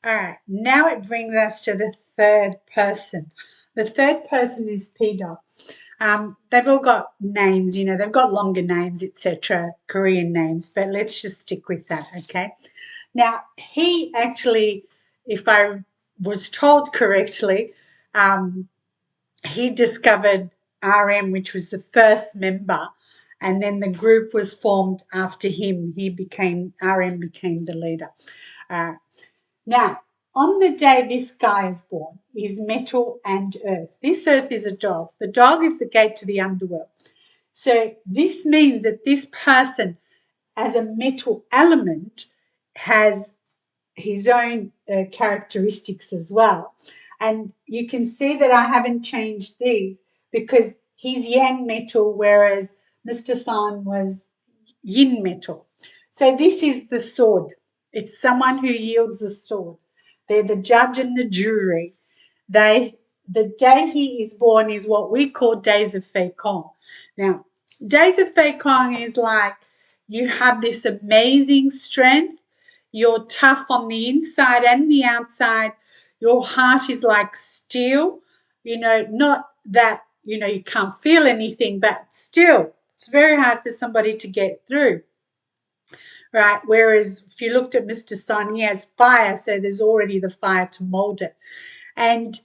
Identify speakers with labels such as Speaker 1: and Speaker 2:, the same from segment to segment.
Speaker 1: All right, now it brings us to the third person. The third person is P Dot. They've all got names, they've got longer names, etc., Korean names, but let's just stick with that, okay? Now, he actually, if I was told correctly, um, he discovered RM, which was the first member, and then the group was formed after him. RM became the leader. Uh, Now, on the day this guy is born, is metal and earth. This earth is a dog. The dog is the gate to the underworld. So this means that this person, as a metal element, has his own characteristics as well. And you can see that I haven't changed these because he's yang metal, whereas Mr. San was yin metal. So this is the sword. It's someone who yields the sword. They're the judge and the jury. The day he is born is what we call Days of Fei Kong. Now, Days of Fei Kong is like you have this amazing strength. You're tough on the inside and the outside. Your heart is like steel. Not that, you can't feel anything, but still, it's very hard for somebody to get through, right? Whereas if you looked at Mr. Sun, he has fire, so there's already the fire to mold it. And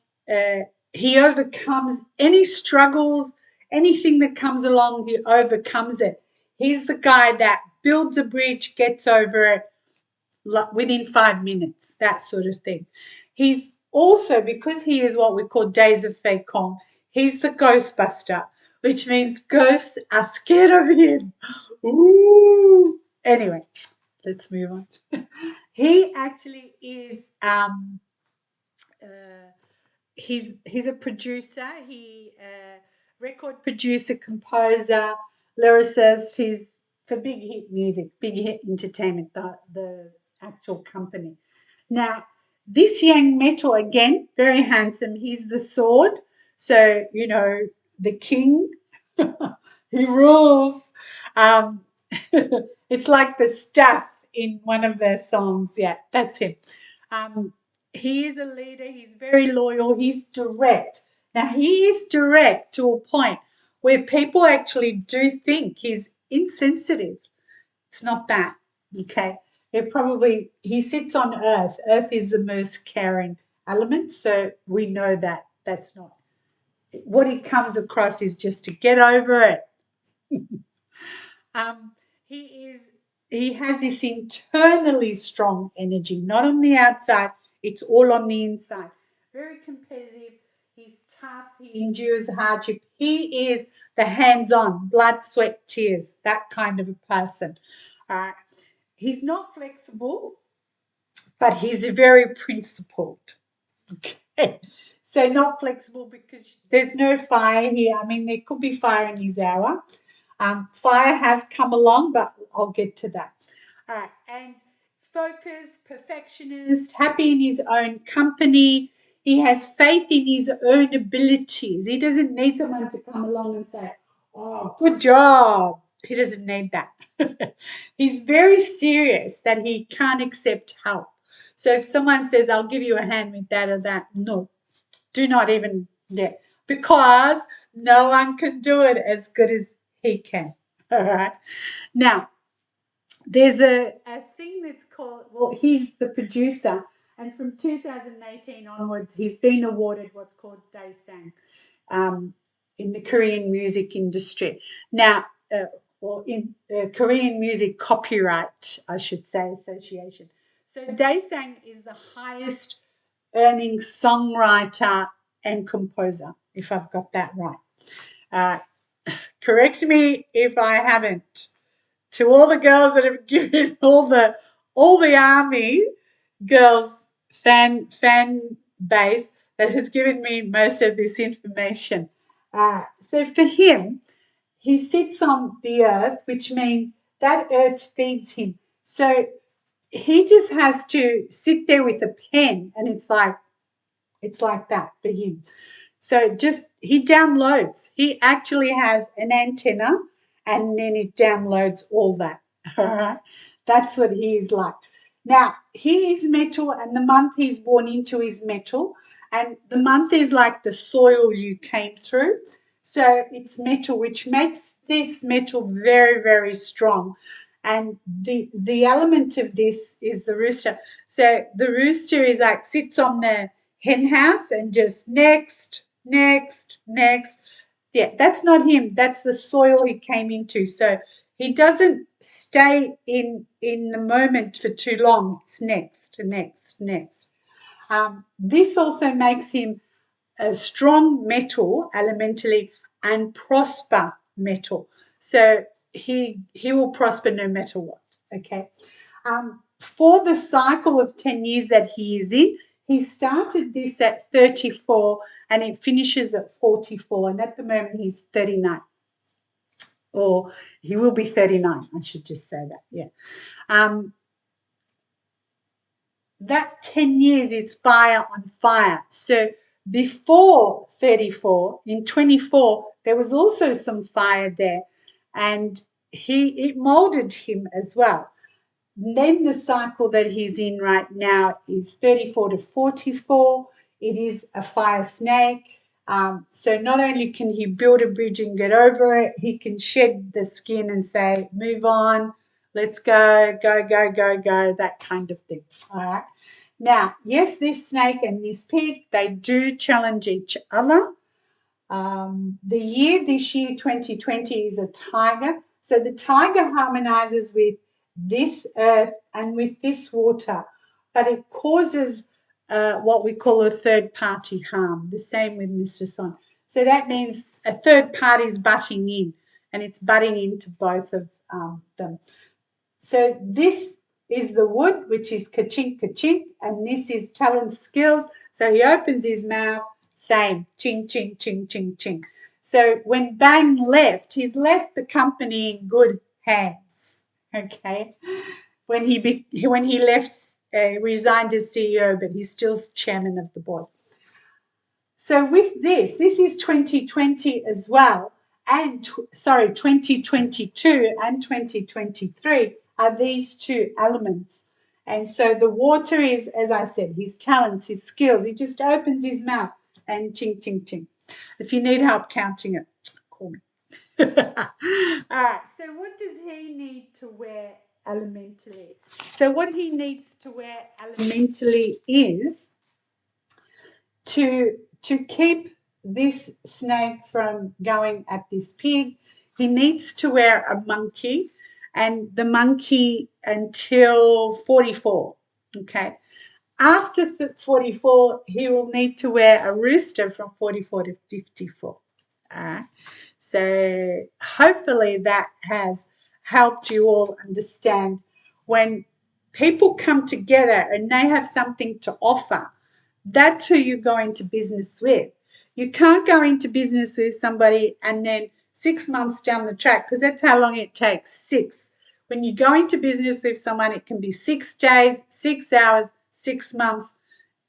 Speaker 1: he overcomes any struggles, anything that comes along, he overcomes it. He's the guy that builds a bridge, gets over it within 5 minutes, that sort of thing. He's also, because he is what we call Days of Fei Kong, he's the Ghostbuster, which means ghosts are scared of him. Ooh. Anyway, let's move on. He actually is uh, he's a producer. He record producer, composer, lyricist. He's for Big Hit Music, Big Hit Entertainment, the actual company. Now, this young metal again, very handsome. He's the sword, so the king. He rules. Um, it's like the staff in one of their songs. Yeah, that's him. Um, he is a leader. He's very loyal. He's direct. Now, he is direct to a point where people actually do think he's insensitive. It's not that, okay? He sits on Earth. Earth is the most caring element, so we know that that's not. What he comes across is just to get over it. Um, he is he has this internally strong energy, not on the outside, it's all on the inside. Very competitive, he's tough, he endures hardship. He is the hands-on, blood, sweat, tears, that kind of a person. All right. He's not flexible, but he's very principled. Okay. So not flexible because there's no fire here. I mean, there could be fire in his hour. Fire has come along, but I'll get to that. All right. And focused, perfectionist, happy in his own company. He has faith in his own abilities. He doesn't need someone to come along and say, "Oh, good job." He doesn't need that. He's very serious that he can't accept help. So if someone says, "I'll give you a hand with that or that," no, do not even dare, because no one can do it as good as he can. All right. Now, there's a thing that's called, well, he's the producer, and from 2018 onwards, he's been awarded what's called Daesang um, in the Korean music industry. Now, or in Korean Music Copyright, I should say, Association. So Daesang is the highest earning songwriter and composer, if I've got that right. Uh, Correct me if I haven't. To all the girls that have given all the army girls fan base that has given me most of this information. So for him, he sits on the earth, which means that earth feeds him. So he just has to sit there with a pen, and it's like that for him. So just he downloads. He actually has an antenna, and then it downloads all that. All right. That's what he is like. Now, he is metal, and the month he's born into is metal, and the month is like the soil you came through. So it's metal, which makes this metal very, very strong. And the element of this is the rooster. So the rooster is like sits on the hen house and just next, next, next. Yeah, that's not him. That's the soil he came into. So he doesn't stay in the moment for too long. It's next, next, next. This also makes him a strong metal elementally and prosper metal. So he will prosper no matter what. Okay. For the cycle of 10 years that he is in, he started this at 34 and it finishes at 44. And at the moment, he's 39, or he will be 39. I should just say that. Yeah. Um, that 10 years is fire on fire. So before 34, in 24, there was also some fire there. And it molded him as well. Then the cycle that he's in right now is 34 to 44. It is a fire snake. So not only can he build a bridge and get over it, he can shed the skin and say, move on, let's go, go, go, go, go, that kind of thing. All right. Now, yes, this snake and this pig, they do challenge each other. The year this year, 2020, is a tiger. So the tiger harmonizes with this earth and with this water, but it causes what we call a third party harm. The same with Mr. Son. So that means a third party is butting in, and it's butting into both of them. So this is the wood, which is ka-chink, ka-chink, and this is talent skills. So he opens his mouth, same, ching, ching, ching, ching, ching. So when Bang left, he's left the company in good hands. Okay, when he left, resigned as CEO, but he's still chairman of the board. So with this is 2020 as well, and 2022 and 2023 are these two elements. And so the water is, as I said, his talents, his skills. He just opens his mouth and ching, ching, ching. If you need help counting it, call me. All right. So what does he need to wear elementally? So what he needs to wear elementally is to keep this snake from going at this pig, he needs to wear a monkey, and the monkey until 44. Okay. After 44, he will need to wear a rooster from 44 to 54. So hopefully that has helped you all understand when people come together and they have something to offer, that's who you go into business with. You can't go into business with somebody and then 6 months down the track, because that's how long it takes, six. When you go into business with someone, it can be 6 days, 6 hours, 6 months,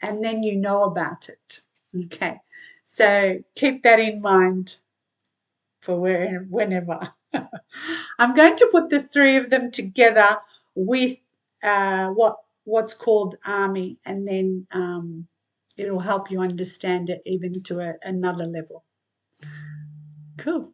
Speaker 1: and then you know about it. Okay. So keep that in mind for whenever. I'm going to put the three of them together with what's called Army, and then it'll help you understand it even to another level. Cool.